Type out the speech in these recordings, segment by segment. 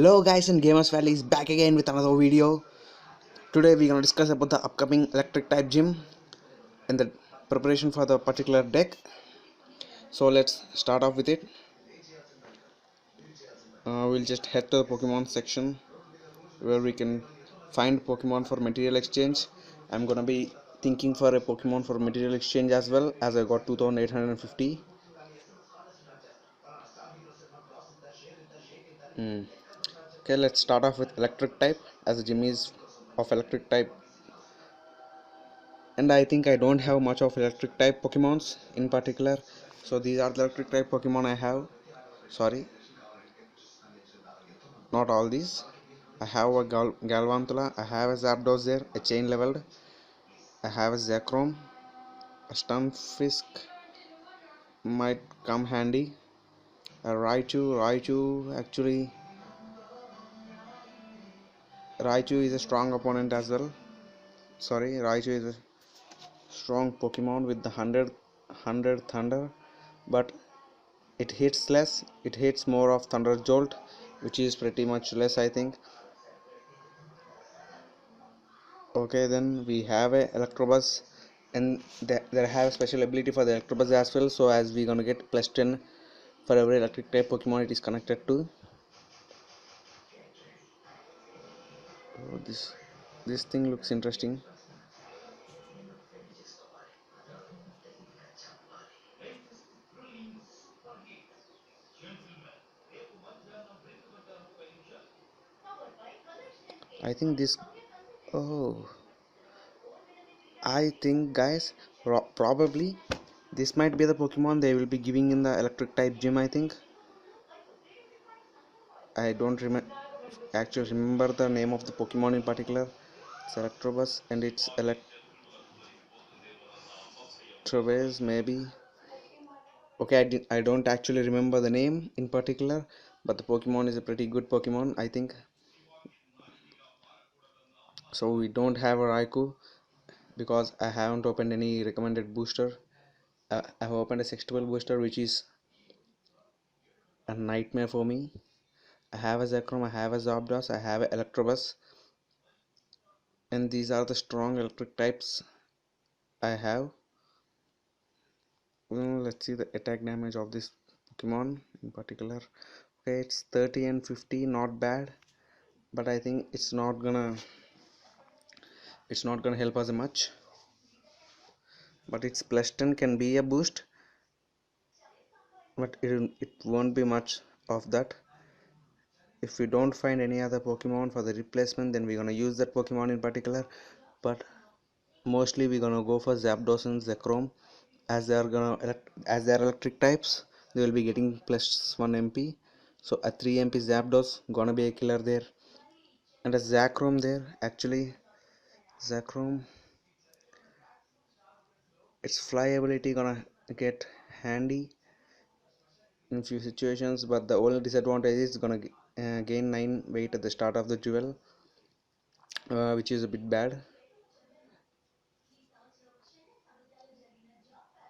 Hello guys and gamers valley is back again with another video. Today we're gonna discuss about the upcoming electric type gym and the preparation for the particular deck. So let's start off with it. We'll just head to the Pokemon section where we can find Pokemon for material exchange. I'm gonna be thinking for a Pokemon for material exchange as well, as I got 2850. Okay, let's start off with electric type, as the gym is of electric type, and I think I don't have much of electric type Pokemons in particular. So these are the electric type Pokemon I have. Sorry, not all these. I have a Galvantula, I have a Zapdos there, a chain leveled, I have a ZEKROM, a Stunfisk might come handy, a Raichu actually, Raichu is a strong opponent as well. Sorry, Raichu is a strong Pokemon with the 100 Thunder, but it hits less, it hits more of Thunder Jolt, which is pretty much less, I think. Okay, then we have a Electabuzz, and they have special ability for the Electabuzz as well. So as we gonna get plus 10 for every electric type Pokemon it is connected to. Oh, this thing looks interesting. I think this. Oh, I think guys, probably this might be the Pokemon they will be giving in the electric type gym. I think I don't actually remember the name of the Pokemon in particular. It's Electabuzz and it's Electabuzz maybe. Okay, I don't actually remember the name in particular, but the Pokemon is a pretty good Pokemon, I think. So we don't have a Raikou because I haven't opened any recommended booster. I've opened a sextuple booster, which is a nightmare for me. I have a ZEKROM, I have a ZAPDOS, I have a Electabuzz, and these are the strong electric types I have. Let's see the attack damage of this Pokemon in particular. Okay, it's 30 and 50, not bad, but I think it's not gonna help us much. But its plus 10 can be a boost, but it won't be much of that. If we don't find any other Pokemon for the replacement, then we're gonna use that Pokemon in particular, but mostly we're gonna go for Zapdos and ZEKROM, as they are electric types. They will be getting plus 1 MP, so a 3 MP Zapdos gonna be a killer there, and a ZEKROM there. Actually, ZEKROM, its fly ability gonna get handy in few situations, but the only disadvantage is gonna gain 9 weight at the start of the duel, which is a bit bad.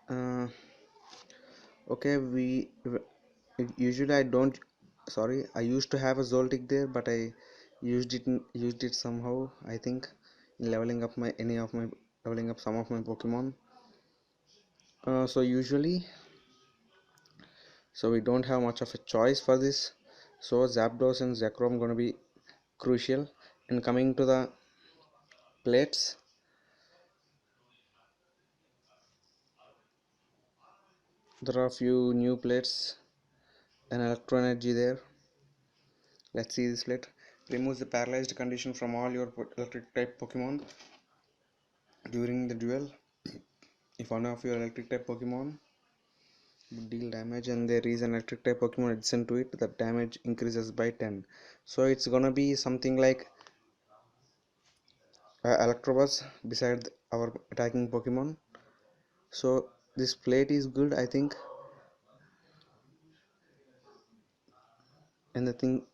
uh, okay, usually I don't, sorry, I used to have a Zoltic there, but I used it somehow, I think, in leveling up some of my Pokemon. So usually, so we don't have much of a choice for this, so Zapdos and ZEKROM gonna be crucial. And coming to the plates, there are a few new plates and electro energy there. Let's see this plate. Removes the paralyzed condition from all your electric type Pokemon during the duel. If one of your electric type Pokemon would deal damage and there is an electric type Pokemon adjacent to it, the damage increases by 10. So it's gonna be something like Electabuzz beside our attacking Pokemon. So this plate is good, I think. And the thing,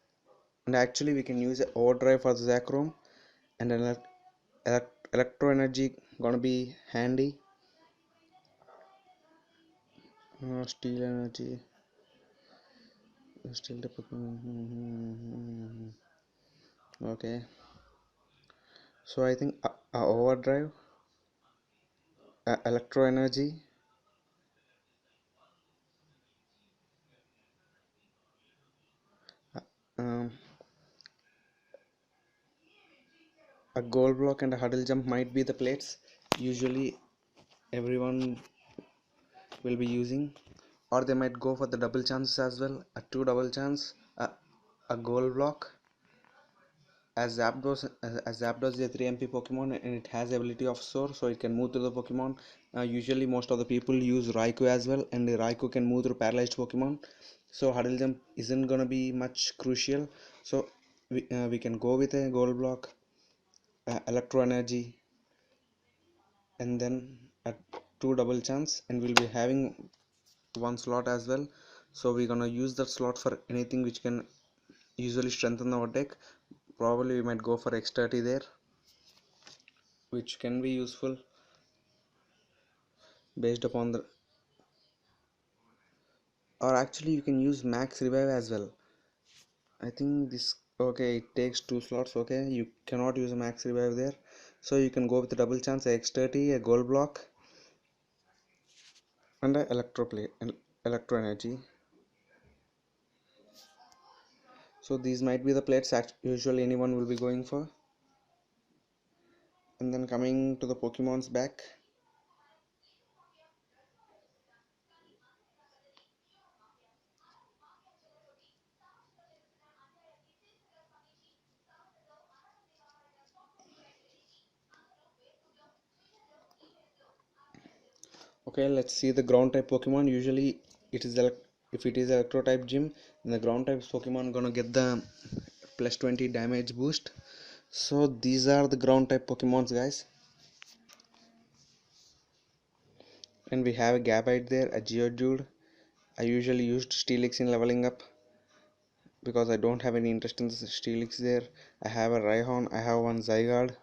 and actually we can use overdrive for the ZEKROM, and an electro energy gonna be handy. Steel energy, Still the okay. So I think overdrive, electro energy, um, a goal block and a huddle jump might be the plates usually everyone will be using, or they might go for the double chances as well, a two double chance, a goal block. As Zapdos is a 3 MP Pokemon and it has ability of Soar, so it can move through the Pokemon. Usually most of the people use Raikou as well, and the Raikou can move through paralyzed Pokemon. So Huddle Jump isn't gonna be much crucial. So we can go with a Gold Block, Electro Energy, and then a two double chance, and we'll be having one slot as well. So we're gonna use that slot for anything which can usually strengthen our deck. Probably we might go for X30 there, which can be useful based upon the, or actually you can use max revive as well. I think this, okay, it takes two slots. Okay, you cannot use a max revive there, so you can go with a double chance, a X30, a gold block, and a electro energy. So these might be the plates usually anyone will be going for. And then coming to the Pokemon's back, okay, let's see the ground type Pokemon. Usually it is if it is electro type gym, then the ground type Pokemon gonna get the plus 20 damage boost. So these are the ground type Pokemons, guys. And we have a Gabite there, a Geodude. I usually used Steelix in leveling up because I don't have any interest in the Steelix there. I have a Rhyhorn, I have one Zygarde,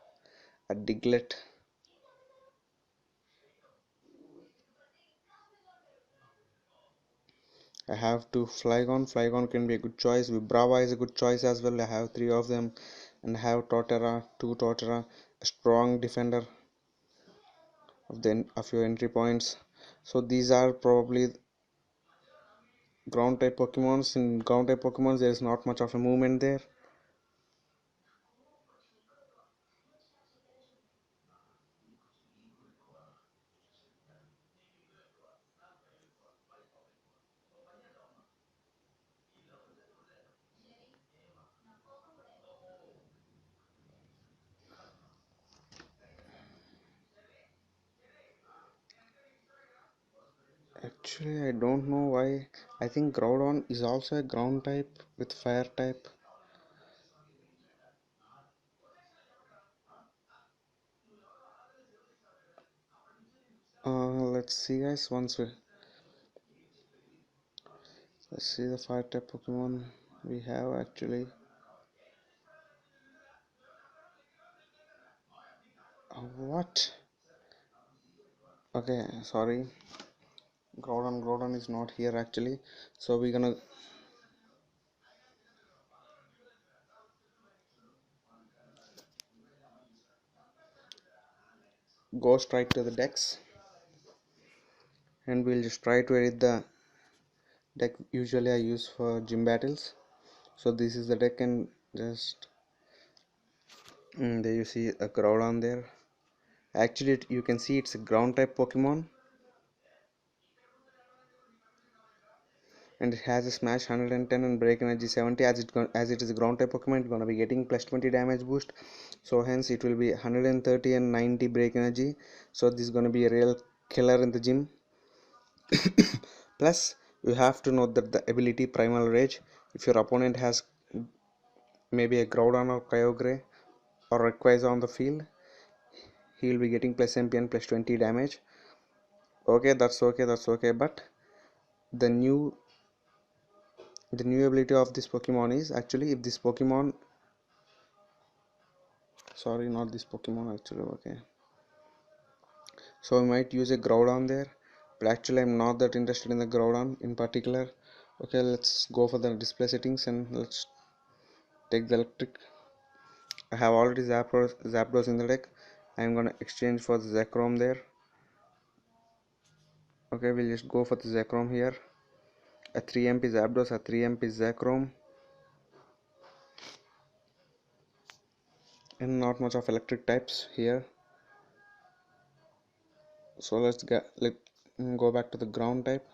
a Diglett. I have two Flygon. Flygon can be a good choice. Vibrava is a good choice as well. I have three of them. And I have Torterra, two Torterra, a strong defender of your entry points. So these are probably ground type Pokemons. In ground type Pokemons there is not much of a movement there. Actually, I don't know why. I think Groudon is also a ground type with fire type. Let's see, guys. Let's see the fire type Pokemon we have actually. What? Okay, sorry. Groudon is not here actually. So we're gonna go straight to the decks, and we'll just try to edit the deck usually I use for gym battles. So this is the deck, and just there you see a Groudon there. Actually, you can see it's a ground type Pokemon, and it has a smash 110 and break energy 70. As it is a ground type Pokemon, it's gonna be getting plus 20 damage boost. So hence it will be 130 and 90 break energy. So this is gonna be a real killer in the gym. Plus, you have to note that the ability Primal Rage, if your opponent has maybe a Groudon or Kyogre or Rayquaza on the field, he will be getting plus MP and plus 20 damage. Okay, that's okay. But the new the new ability of this Pokemon is actually, if this Pokemon, sorry, not this Pokemon actually. Okay, so I might use a Groudon there, but actually I'm not that interested in the Groudon in particular. Okay, let's go for the display settings and let's take the electric. I have already ZAPDOS in the deck. I'm gonna exchange for the ZEKROM there. Okay, we'll just go for the ZEKROM here. A 3MP ZAPDOS, a 3MP ZEKROM, and not much of electric types here. So let go back to the ground type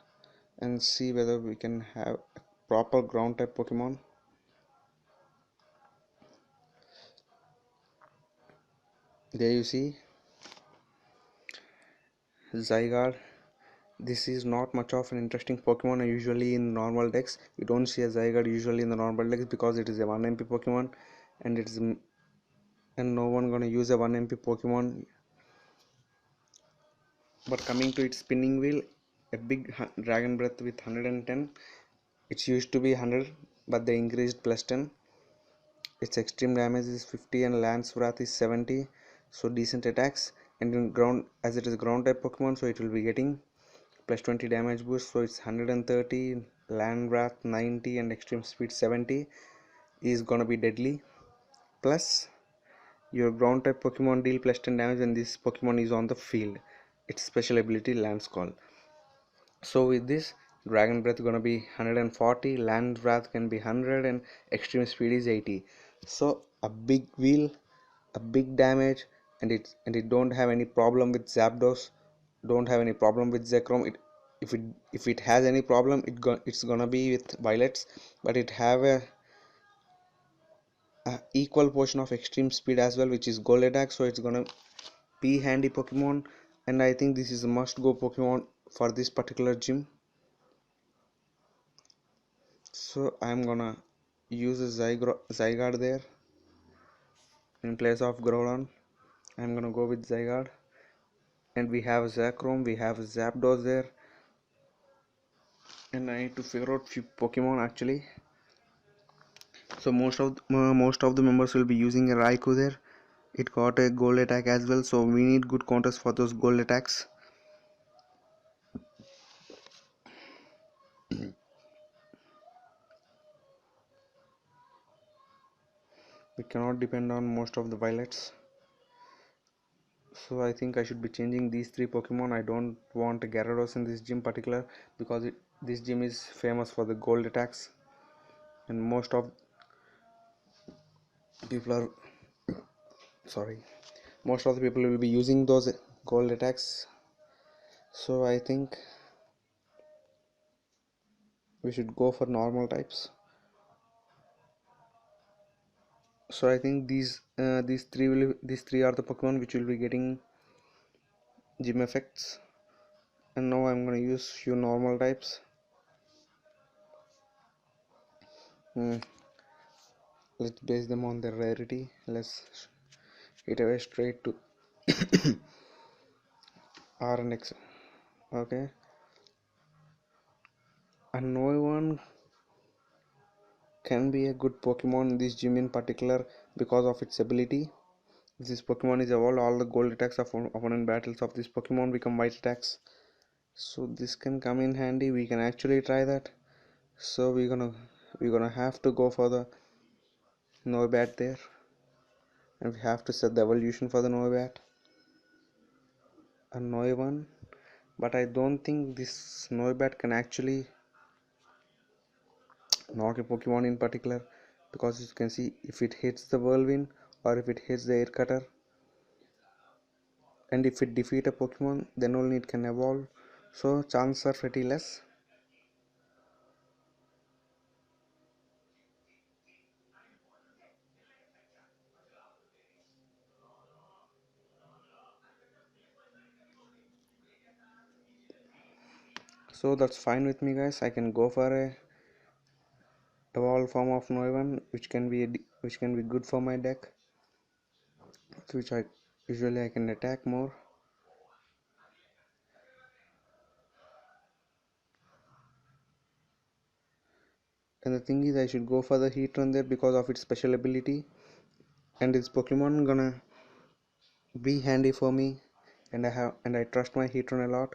and see whether we can have a proper ground type Pokemon. There you see Zygarde. This is not much of an interesting Pokemon usually in normal decks. You don't see a Zygarde usually in the normal decks because it is a 1MP Pokemon, and no one gonna use a 1MP Pokemon. But coming to its spinning wheel, a big Dragon Breath with 110. It used to be 100, but they increased plus 10. Its extreme damage is 50 and Lance Wrath is 70, so decent attacks. And in ground, as it is ground type Pokemon, so it will be getting plus 20 damage boost, so it's 130, Land Wrath 90, and extreme speed 70 is gonna be deadly. Plus, your ground type Pokemon deal plus 10 damage when this Pokemon is on the field. Its special ability Lance Call. So with this, Dragon Breath gonna be 140, Land Wrath can be 100, and extreme speed is 80. So a big wheel, a big damage, and it don't have any problem with Zapdos, don't have any problem with ZEKROM. If it has any problem, it's gonna be with Violets, but it have a equal portion of extreme speed as well, which is Gold Attack, so it's gonna be handy Pokemon, and I think this is a must go Pokemon for this particular gym. So I'm gonna use a Zygarde there in place of Groudon. I'm gonna go with Zygarde, and we have ZEKROM, we have ZAPDOS there, and I need to figure out few Pokemon actually. So most of the members will be using a Raikou there. It got a gold attack as well, so we need good counters for those gold attacks. We cannot depend on most of the Violets. So I think I should be changing these three Pokemon. I don't want a Gyarados in this gym particular because this gym is famous for the gold attacks, and most of people are sorry most of the people will be using those gold attacks. So I think we should go for normal types. So I think these three are the Pokemon which will be getting gym effects, and now I'm gonna use few normal types. Let's base them on their rarity. Let's hit away straight to R and X. Okay, and no one can be a good Pokemon in this gym in particular because of its ability. If this Pokemon is evolved, all the gold attacks of opponent battles of this Pokemon become white attacks. So this can come in handy. We can actually try that. So we're gonna have to go for the Noibat there, and we have to set the evolution for the Noibat, a Noivan. But I don't think this Noibat can actually knock a Pokemon in particular, because you can see if it hits the Whirlwind or if it hits the Air Cutter, and if it defeat a Pokemon, then only it can evolve. So chances are pretty less. So that's fine with me, guys. I can go for a evolved form of Noivan, which can be good for my deck, which I usually I can attack more. And the thing is, I should go for the Heatran there because of its special ability, and this Pokemon gonna be handy for me, and I trust my Heatran a lot.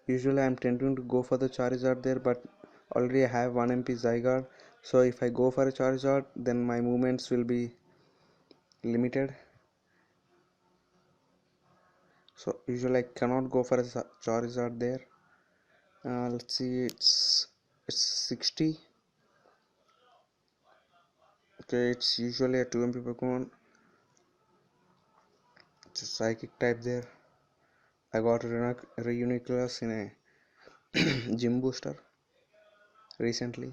Usually I'm tending to go for the Charizard there, but Already I have 1 MP Zygarde, so if I go for a Charizard, then my movements will be limited. So usually I cannot go for a Charizard there. Let's see, it's 60. Okay, it's usually a 2 MP Pokemon. It's a Psychic type there. I got Reuniculus in a gym booster recently.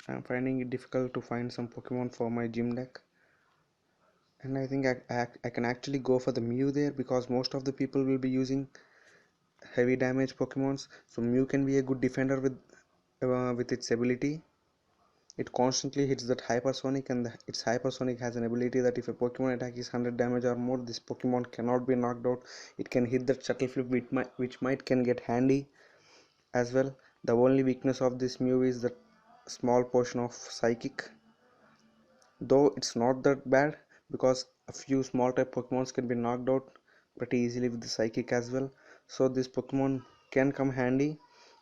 I'm finding it difficult to find some Pokemon for my gym deck, and I think I can actually go for the Mew there, because most of the people will be using heavy damage Pokemons. So Mew can be a good defender with its ability. It constantly hits that hypersonic, and its hypersonic has an ability that if a Pokemon attack is 100 damage or more, this Pokemon cannot be knocked out. It can hit that shuttle flip, which might can get handy as well. The only weakness of this Mew is that small portion of Psychic, though it's not that bad, because a few small type Pokemons can be knocked out pretty easily with the Psychic as well. So this Pokemon can come handy,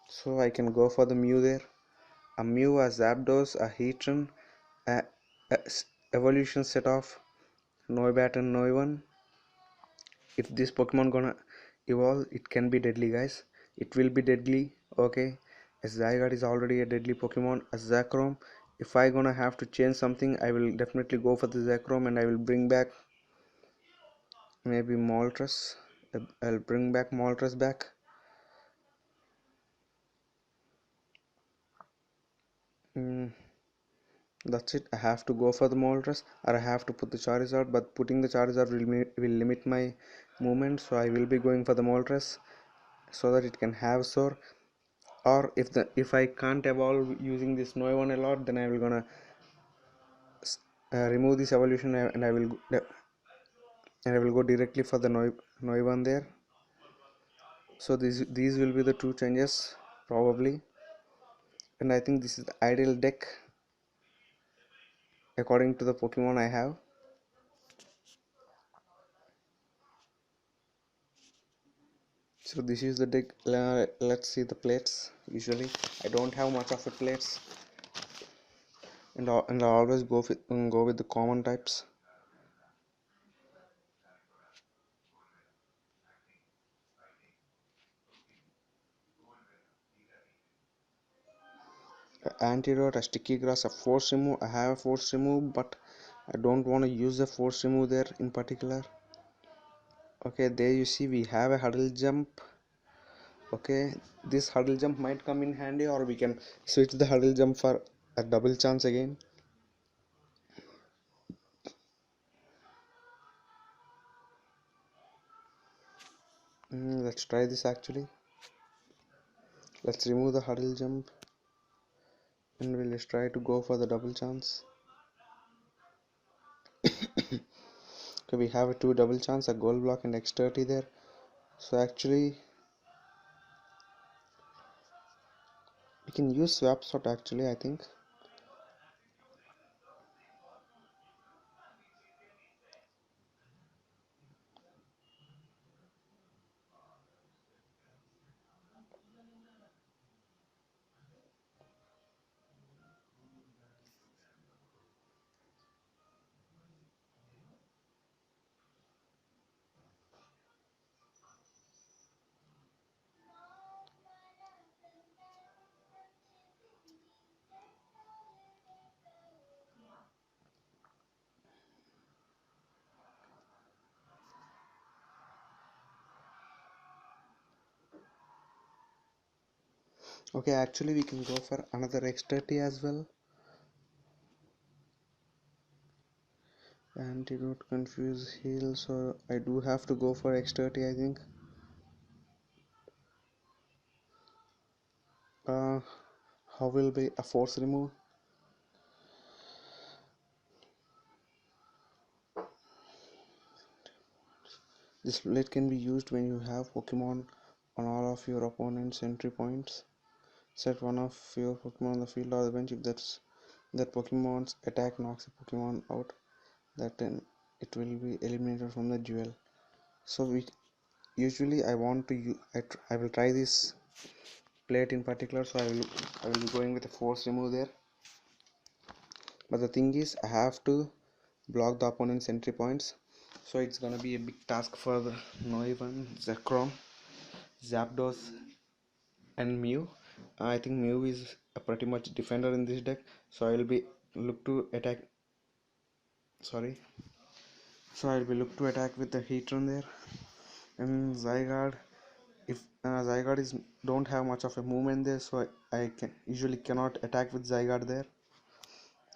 so I can go for the Mew there. A Mew, a Zapdos, a Heatran, a evolution set of Noibat and Noivern. If this Pokemon gonna evolve, it can be deadly, guys. It will be deadly. Okay, a Zygarde is already a deadly Pokemon. A ZEKROM, if I gonna have to change something, I will definitely go for the ZEKROM, and I will bring back maybe Moltres. I'll bring back Moltres back. mm, that's it. I have to go for the Moltres, or I have to put the Charizard, but putting the Charizard will limit my movement, so I will be going for the Moltres so that it can have Soar. Or if I can't evolve using this Noivern a lot, then I will gonna remove this evolution, and I will go directly for the Noivern there. So these will be the two changes probably, and I think this is the ideal deck according to the Pokemon I have. So this is the deck. Let's see the plates. Usually I don't have much of a plates, and I always go with the common types. Antidote, a sticky grass, a force remove. I have a force remove, but I don't want to use the force remove there in particular. Okay, there you see we have a huddle jump. Okay, this huddle jump might come in handy, or we can switch the huddle jump for a double chance again. Let's try this actually. Let's remove the huddle jump, and we'll just try to go for the double chance. Okay, we have a two double chance, a gold block and X30 there. So actually we can use swap shot actually, I think. Okay, actually we can go for another X30 as well. Antidote, confuse, heal, so I do have to go for X30, I think. uh, how will be a force remove? This blade can be used when you have Pokemon on all of your opponent's entry points. Set one of your Pokemon on the field or the bench. If that Pokemon's attack knocks a Pokemon out, then it will be eliminated from the duel. So usually I want to I will try this plate in particular, so I will be going with a force remove there. But the thing is, I have to block the opponent's entry points, so it's gonna be a big task for the Noivan, ZEKROM, ZAPDOS, and Mew. I think Mew is a pretty much defender in this deck, so I will be look to attack. Sorry, so I will be look to attack with the Heatran there, and Zygarde. If Zygarde is don't have much of a movement there, so I can usually cannot attack with Zygarde there.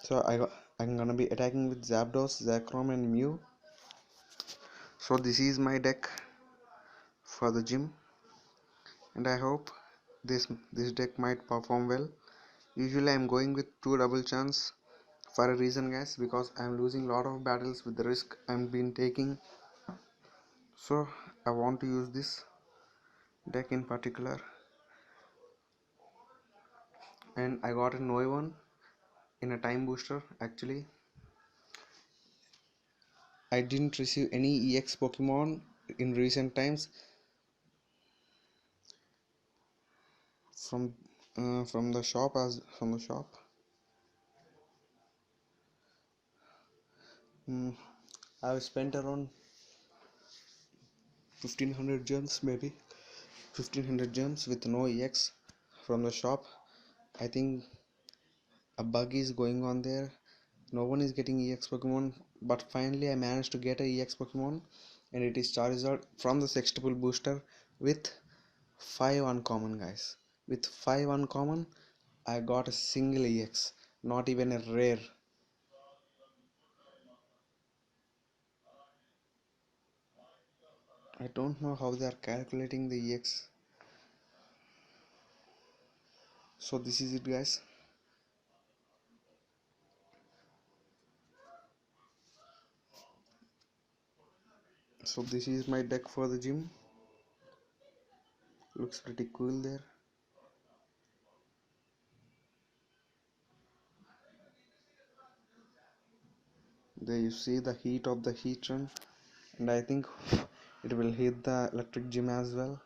So I'm gonna be attacking with Zapdos, ZAKROM, and Mew. So this is my deck for the gym, and I hope this deck might perform well. Usually I'm going with 2 double chance for a reason, guys, because I'm losing a lot of battles with the risk I'm been taking. So I want to use this deck in particular, and I got a Noivan in a time booster. Actually, I didn't receive any EX Pokemon in recent times from the shop. mm, I've spent around 1500 gems, maybe 1500 gems with no EX from the shop. I think a bug is going on there. No one is getting EX Pokemon, but finally I managed to get a EX Pokemon, and it is Charizard from the sextuple booster with 5 uncommon, guys. With 5 uncommon, I got a single EX, not even a rare. I don't know how they are calculating the EX. So this is it, guys. So this is my deck for the gym. Looks pretty cool there. There you see the heat of the Heatran, and I think it will hit the electric gym as well.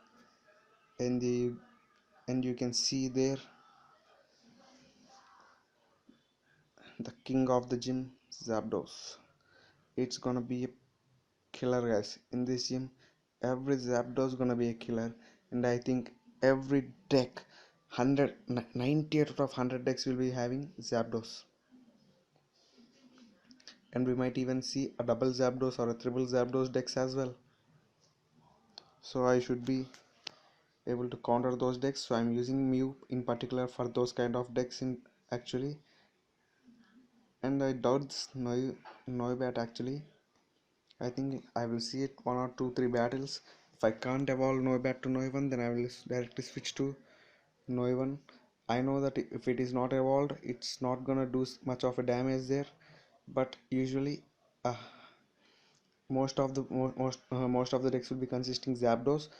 And you can see there the king of the gym, Zapdos. It's gonna be a killer, guys. In this gym, every Zapdos gonna be a killer, and I think every deck 90 out of 100 decks will be having Zapdos, and we might even see a double Zapdos or a triple Zapdos decks as well. So I should be able to counter those decks, so I'm using Mew in particular for those kind of decks in actually. And I doubt this Noibat actually. I think I will see it 1 or 2 3 battles. If I can't evolve Noibat to Noivan, then I will directly switch to Noivan. I know that if it is not evolved, it's not gonna do much of a damage there, but usually uh, most of the decks will be consisting Zapdos,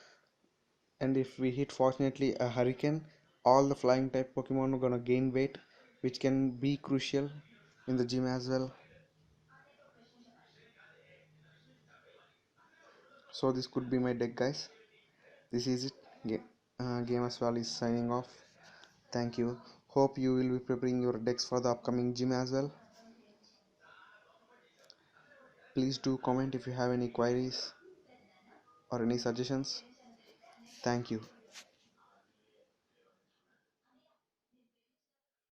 and if we hit fortunately a Hurricane, all the flying type Pokemon are gonna gain weight, which can be crucial in the gym as well. So this could be my deck, guys. This is it. Game as well is signing off. Thank you. Hope you will be preparing your decks for the upcoming gym as well. Please do comment if you have any queries or any suggestions. Thank you.